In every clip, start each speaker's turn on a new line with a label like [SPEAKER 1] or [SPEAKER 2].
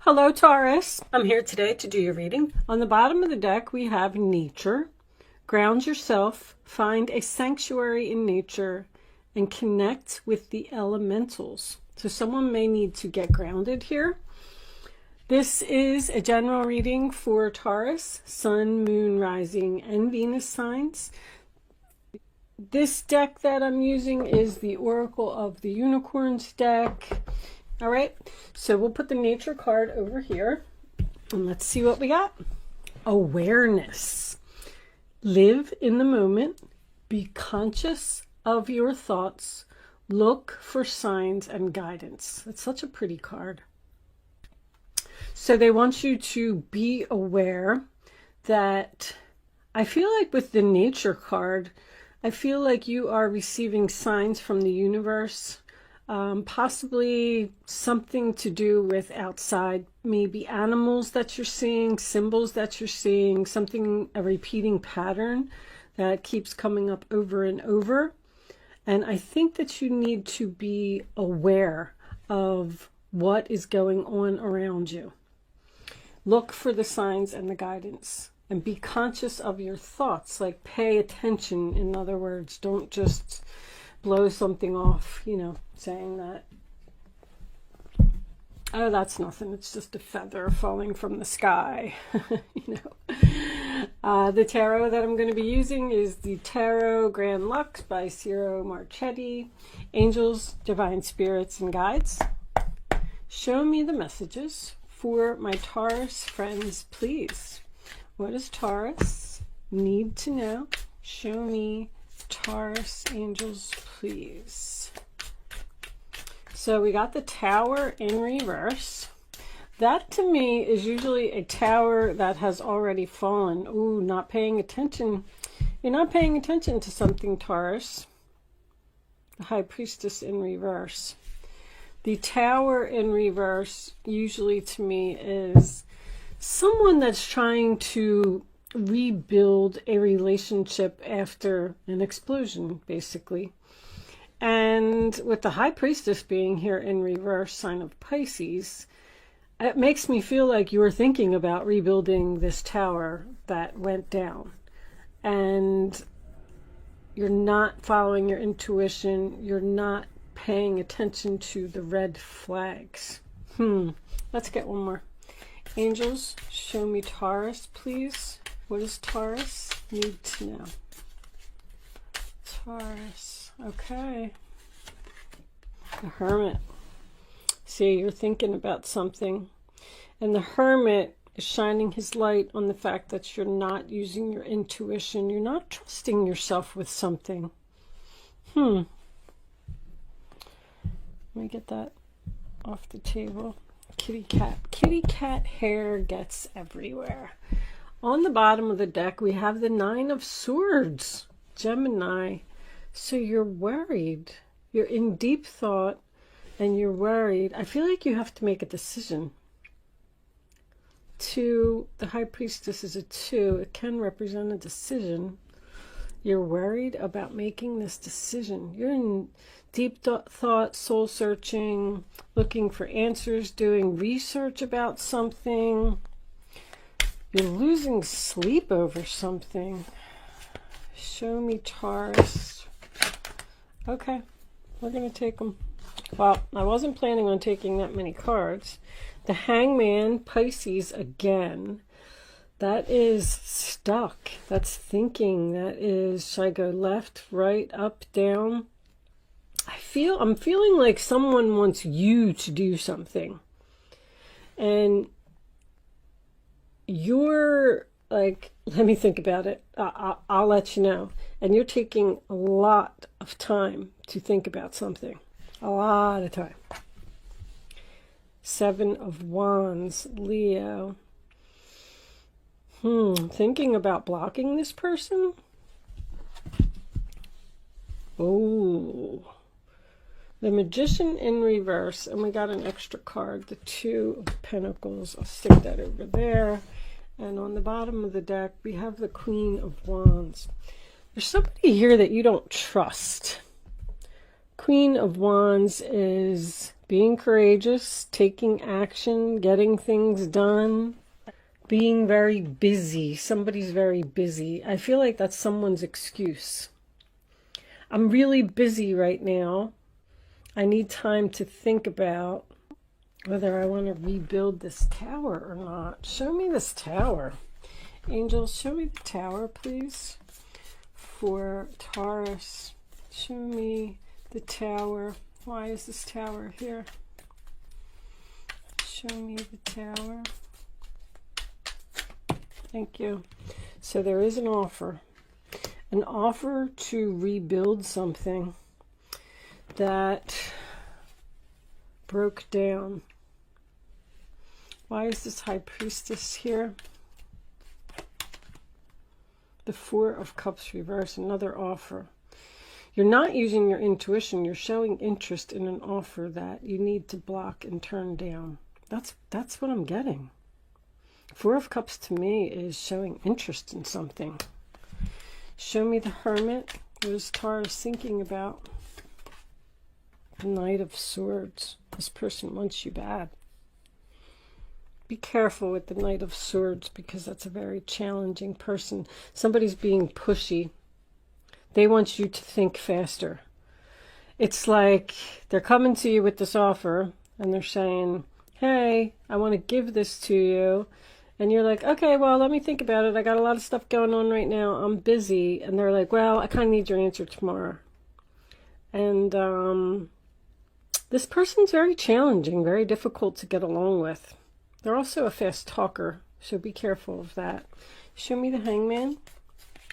[SPEAKER 1] Hello, Taurus. I'm here today to do your reading. On the bottom of the deck, we have nature. Ground yourself, find a sanctuary in nature, and connect with the elementals. So someone may need to get grounded here. This is a general reading for Taurus, Sun, Moon, Rising, and Venus signs. This deck that I'm using is the Oracle of the Unicorns deck. All right, so we'll put the nature card over here and let's see what we got. Awareness. Live in the moment. Be conscious of your thoughts. Look for signs and guidance. That's such a pretty card. So they want you to be aware that, I feel like with the nature card, I feel like you are receiving signs from the universe. Possibly something to do with outside, maybe animals that you're seeing, symbols that you're seeing, something, a repeating pattern that keeps coming up over and over. And I think that you need to be aware of what is going on around you. Look for the signs and the guidance and be conscious of your thoughts, like pay attention. In other words, don't just blow something off, you know, saying that, oh, that's nothing, it's just a feather falling from the sky. You know, the tarot that I'm going to be using is the Tarot Grand Lux by Ciro Marchetti. Angels, divine spirits, and guides, show me the messages for my Taurus friends, please. What does Taurus need to know? Show me, Taurus angels, please. So we got the Tower in reverse. That to me is usually a tower that has already fallen. Ooh, not paying attention. You're not paying attention to something, Taurus. The High Priestess in reverse. The Tower in reverse usually to me is someone that's trying to rebuild a relationship after an explosion, basically. And with the High Priestess being here in reverse, sign of Pisces, it makes me feel like you were thinking about rebuilding this tower that went down. And you're not following your intuition. You're not paying attention to the red flags. Let's get one more. Angels, show me Taurus, please. What does Taurus need to know? Taurus, okay. The Hermit. See, you're thinking about something. And the Hermit is shining his light on the fact that you're not using your intuition. You're not trusting yourself with something. Let me get that off the table. Kitty cat. Kitty cat hair gets everywhere. On the bottom of the deck, we have the Nine of Swords, Gemini. So you're worried. You're in deep thought and you're worried. I feel like you have to make a decision. Two, the High Priestess is a 2. It can represent a decision. You're worried about making this decision. You're in deep thought, soul searching, looking for answers, doing research about something. You're losing sleep over something. Show me Taurus. Okay, we're going to take them. Well, I wasn't planning on taking that many cards. The Hangman, Pisces again. That is stuck. That's thinking. That is, should I go left, right, up, down? I'm feeling like someone wants you to do something. And you're like, let me think about it. I'll let you know. And you're taking a lot of time to think about something. A lot of time. 7 of Wands, Leo. Thinking about blocking this person? Oh. The Magician in reverse. And we got an extra card. The 2 of Pentacles. I'll stick that over there. And on the bottom of the deck, we have the Queen of Wands. There's somebody here that you don't trust. Queen of Wands is Being courageous, taking action, getting things done, being very busy. Somebody's very busy. I feel like that's someone's excuse. I'm really busy right now. I need time to think about whether I want to rebuild this tower or not. Show me this tower. Angels, show me the tower, please. For Taurus, show me the tower. Why is this tower here? Show me the tower. Thank you. So there is an offer to rebuild something that broke down. Why is this High Priestess here? The Four of Cups reverse, another offer. You're not using your intuition. You're showing interest in an offer that you need to block and turn down. That's what I'm getting. Four of Cups to me is showing interest in something. Show me the Hermit. What is Taurus thinking about? The Knight of Swords. This person wants you bad. Be careful with the Knight of Swords because that's a very challenging person. Somebody's being pushy. They want you to think faster. It's like they're coming to you with this offer and they're saying, hey, I want to give this to you. And you're like, okay, well, let me think about it. I got a lot of stuff going on right now. I'm busy. And they're like, well, I kind of need your answer tomorrow. And this person's very challenging, very difficult to get along with. They're also a fast talker, so be careful of that. Show me the Hangman.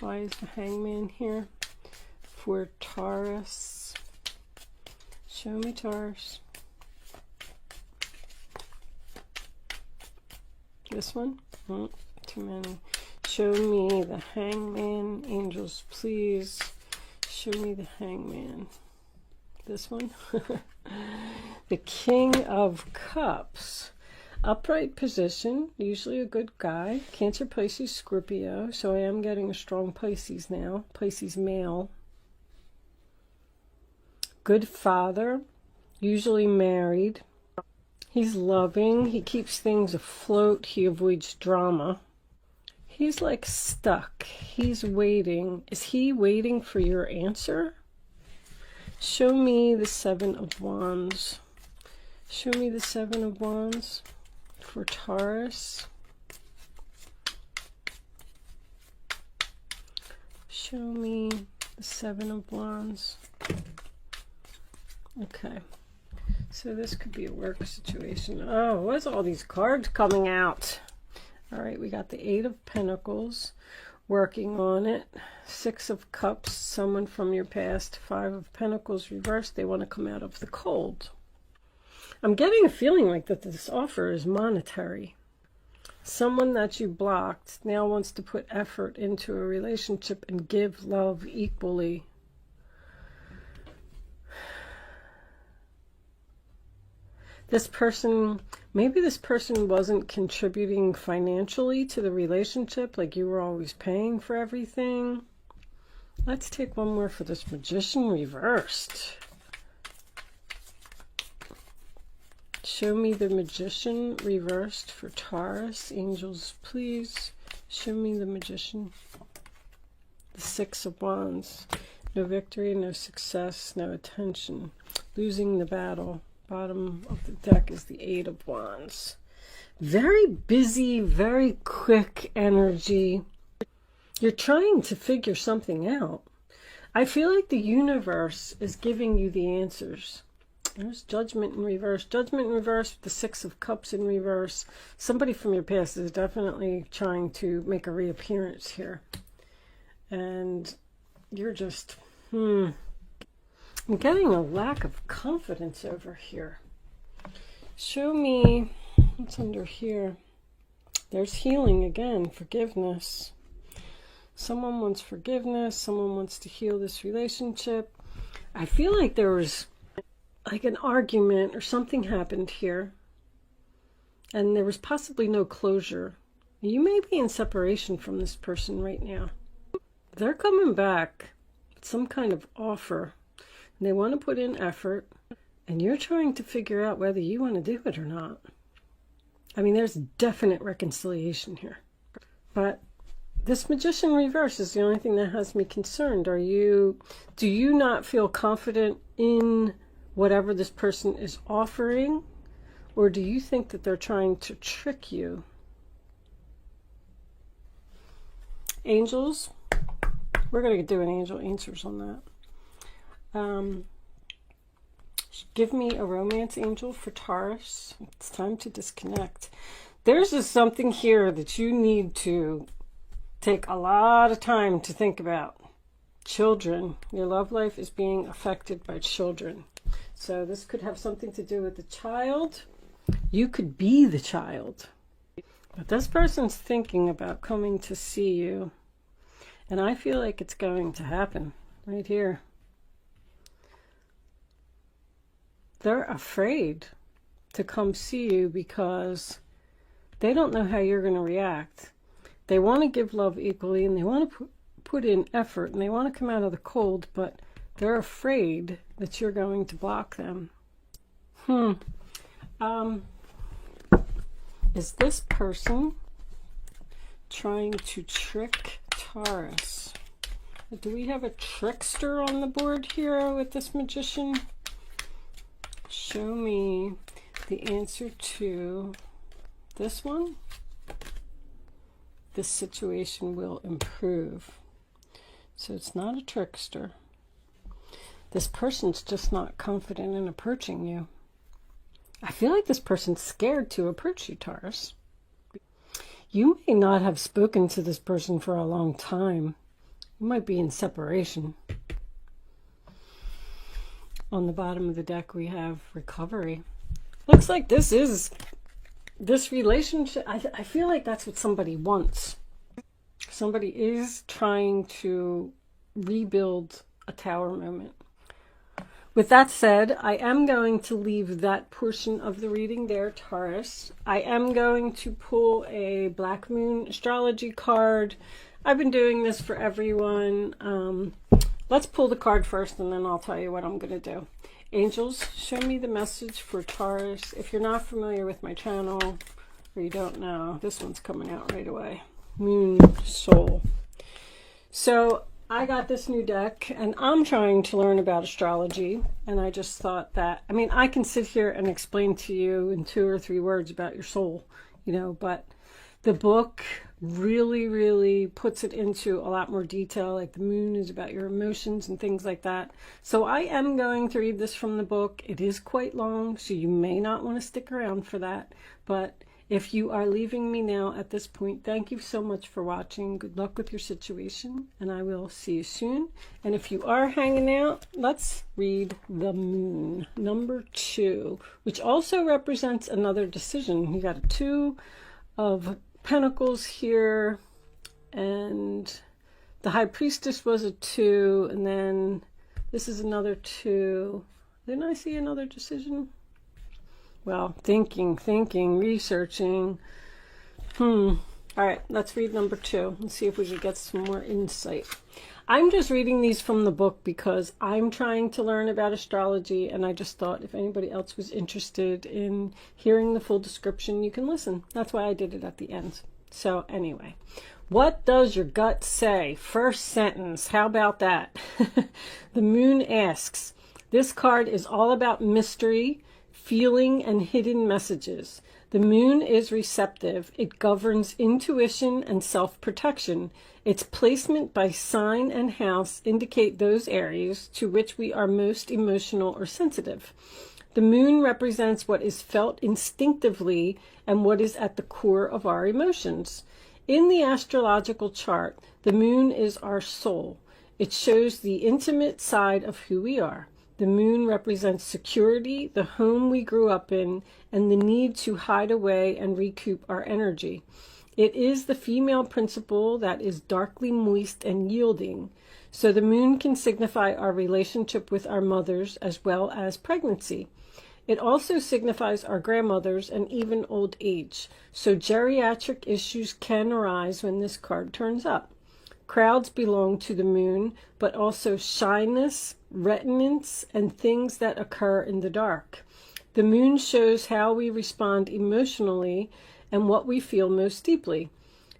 [SPEAKER 1] Why is the Hangman here for Taurus? Show me Taurus. This one? Too many. Show me the Hangman. Angels, please. Show me the Hangman. This one? The King of Cups. Upright position, usually a good guy. Cancer, Pisces, Scorpio. So I am getting a strong Pisces now. Pisces male. Good father, usually married. He's loving. He keeps things afloat. He avoids drama. He's like stuck. He's waiting. Is he waiting for your answer? Show me the Seven of Wands. Show me the Seven of Wands for Taurus. Show me the Seven of Wands. Okay. So this could be a work situation. Oh, what's all these cards coming out? All right, we got the Eight of Pentacles, working on it. Six of Cups, someone from your past. Five of Pentacles reversed. They want to come out of the cold. I'm getting a feeling like that this offer is monetary. Someone that you blocked now wants to put effort into a relationship and give love equally. This person, maybe this person wasn't contributing financially to the relationship, like you were always paying for everything. Let's take one more for this Magician reversed. Show me the Magician reversed for Taurus. Angels, please. Show me the Magician. The Six of Wands. No victory, no success, no attention. Losing the battle. Bottom of the deck is the Eight of Wands. Very busy, very quick energy. You're trying to figure something out. I feel like the universe is giving you the answers. There's Judgment in reverse. Judgment in reverse with the Six of Cups in reverse. Somebody from your past is definitely trying to make a reappearance here. And you're just, I'm getting a lack of confidence over here. Show me what's under here. There's healing again, forgiveness. Someone wants forgiveness. Someone wants to heal this relationship. I feel like there was like an argument or something happened here. And there was possibly no closure. You may be in separation from this person right now. They're coming back with some kind of offer. They want to put in effort And you're trying to figure out whether you want to do it or not. I mean, there's definite reconciliation here. But this Magician reverse is the only thing that has me concerned. Do you not feel confident in whatever this person is offering? Or do you think that they're trying to trick you? Angels, we're going to do an angel answers on that. Give me a romance angel for Taurus. It's time to disconnect. There's just something here that you need to take a lot of time to think about. Children. Your love life is being affected by children. So this could have something to do with the child. You could be the child. But this person's thinking about coming to see you. And I feel like it's going to happen right here. They're afraid to come see you because they don't know how you're going to react. They want to give love equally, and they want to put in effort, and they want to come out of the cold, but they're afraid that you're going to block them. Is this person trying to trick Taurus? Do we have a trickster on the board here with this Magician? Show me the answer to this one. This situation will improve. So it's not a trickster. This person's just not confident in approaching you. I feel like this person's scared to approach you, Taurus. You may not have spoken to this person for a long time. You might be in separation. On the bottom of the deck, we have recovery. Looks like this relationship. I feel like that's what somebody wants. Somebody is trying to rebuild a tower moment. With that said, I am going to leave that portion of the reading there, Taurus. I am going to pull a Black Moon astrology card. I've been doing this for everyone. Let's pull the card first, and then I'll tell you what I'm going to do. Angels, show me the message for Taurus. If you're not familiar with my channel, or you don't know, this one's coming out right away. Moon Soul. So I got this new deck, and I'm trying to learn about astrology, and I just thought that, I mean, I can sit here and explain to you in 2 or 3 words about your soul, you know, but the book really puts it into a lot more detail. Like the moon is about your emotions and things like that. So I am going to read this from the book. It is quite long, so you may not want to stick around for that. But if you are leaving me now at this point, thank you so much for watching. Good luck with your situation, and I will see you soon. And if you are hanging out, let's read the moon, number 2, which also represents another decision. You got a 2 of Pentacles here, and the High Priestess was a 2, and then this is another 2. Didn't I see another decision? Well, thinking, researching. All right, let's read number 2 and see if we can get some more insight. I'm just reading these from the book because I'm trying to learn about astrology, and I just thought if anybody else was interested in hearing the full description, you can listen. That's why I did it at the end. So anyway, what does your gut say? First sentence, how about that? The moon asks, this card is all about mystery, feeling, and hidden messages. The moon is receptive. It governs intuition and self-protection. Its placement by sign and house indicate those areas to which we are most emotional or sensitive. The moon represents what is felt instinctively and what is at the core of our emotions. In the astrological chart, the moon is our soul. It shows the intimate side of who we are. The moon represents security, the home we grew up in, and the need to hide away and recoup our energy. It is the female principle that is darkly moist and yielding. So the moon can signify our relationship with our mothers as well as pregnancy. It also signifies our grandmothers and even old age. So geriatric issues can arise when this card turns up. Crowds belong to the moon, but also shyness, reticence, and things that occur in the dark. The moon shows how we respond emotionally and what we feel most deeply.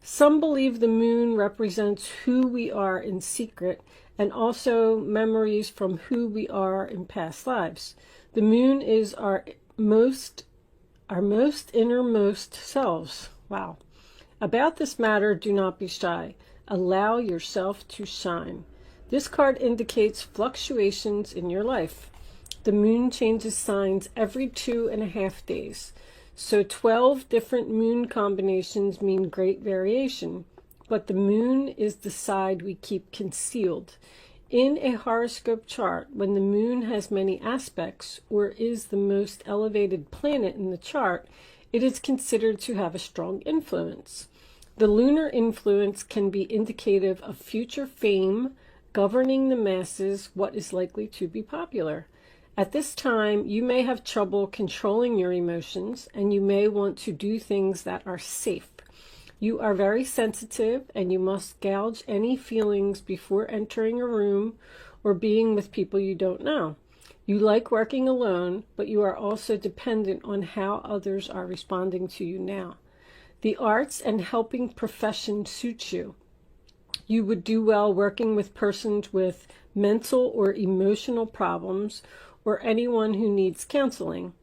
[SPEAKER 1] Some believe the moon represents who we are in secret and also memories from who we are in past lives. The moon is our most innermost selves. Wow. About this matter, do not be shy. Allow yourself to shine. This card indicates fluctuations in your life. The moon changes signs every 2.5 days. So 12 different moon combinations mean great variation. But the moon is the side we keep concealed. In a horoscope chart, when the moon has many aspects or is the most elevated planet in the chart, it is considered to have a strong influence. The lunar influence can be indicative of future fame, governing the masses, what is likely to be popular. At this time, you may have trouble controlling your emotions, and you may want to do things that are safe. You are very sensitive, and you must gauge any feelings before entering a room or being with people you don't know. You like working alone, but you are also dependent on how others are responding to you now. The arts and helping profession suits you. You would do well working with persons with mental or emotional problems or anyone who needs counseling.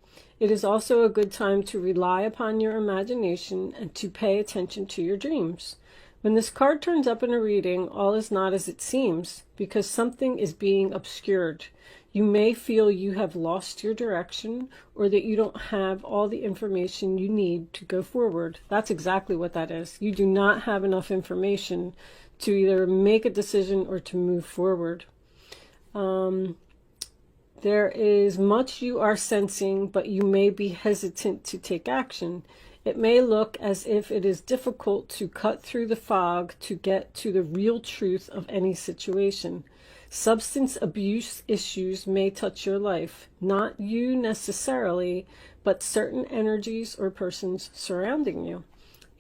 [SPEAKER 1] It is also a good time to rely upon your imagination and to pay attention to your dreams. When this card turns up in a reading, all is not as it seems, because something is being obscured. You may feel you have lost your direction or that you don't have all the information you need to go forward. That's exactly what that is. You do not have enough information to either make a decision or to move forward. There is much you are sensing, but you may be hesitant to take action. It may look as if it is difficult to cut through the fog to get to the real truth of any situation. Substance abuse issues may touch your life, not you necessarily, but certain energies or persons surrounding you.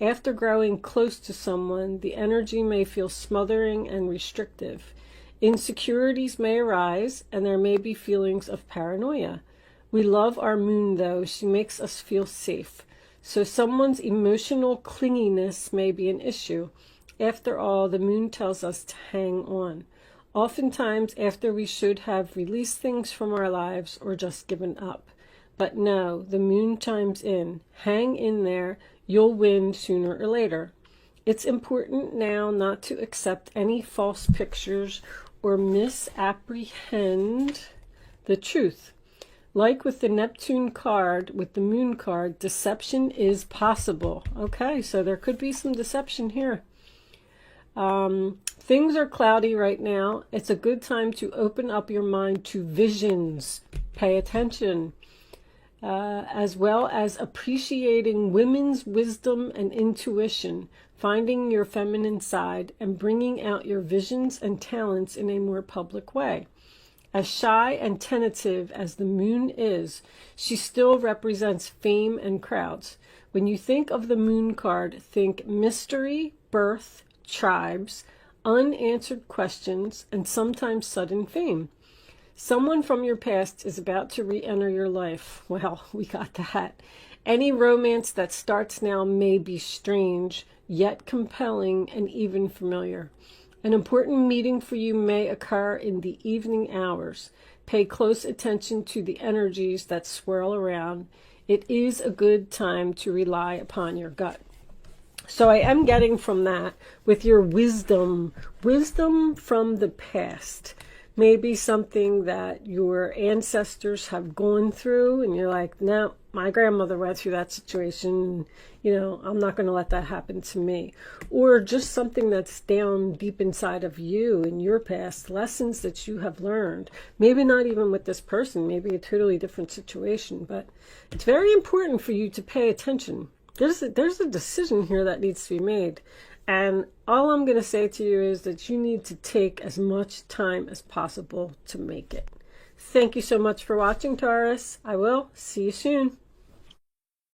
[SPEAKER 1] After growing close to someone, the energy may feel smothering and restrictive. Insecurities may arise, and there may be feelings of paranoia. We love our moon, though. She makes us feel safe. So someone's emotional clinginess may be an issue. After all, the moon tells us to hang on. Oftentimes, after we should have released things from our lives or just given up. But no, the moon chimes in. Hang in there. You'll win sooner or later. It's important now not to accept any false pictures or misapprehend the truth. Like with the Neptune card, with the moon card, deception is possible. Okay, so there could be some deception here. Things are cloudy right now. It's a good time to open up your mind to visions. Pay attention. As well as appreciating women's wisdom and intuition, finding your feminine side, and bringing out your visions and talents in a more public way. As shy and tentative as the moon is, she still represents fame and crowds. When you think of the moon card, think mystery, birth, tribes, unanswered questions, and sometimes sudden fame. Someone from your past is about to re-enter your life. Well, we got that. Any romance that starts now may be strange, yet compelling and even familiar. An important meeting for you may occur in the evening hours. Pay close attention to the energies that swirl around. It is a good time to rely upon your gut. So I am getting from that, with your wisdom from the past. Maybe something that your ancestors have gone through and you're like, no, my grandmother went through that situation. You know, I'm not going to let that happen to me. Or just something that's down deep inside of you in your past, lessons that you have learned. Maybe not even with this person, maybe a totally different situation. But it's very important for you to pay attention. There's a decision here that needs to be made. And all I'm going to say to you is that you need to take as much time as possible to make it. Thank you so much for watching, Taurus. I will see you soon.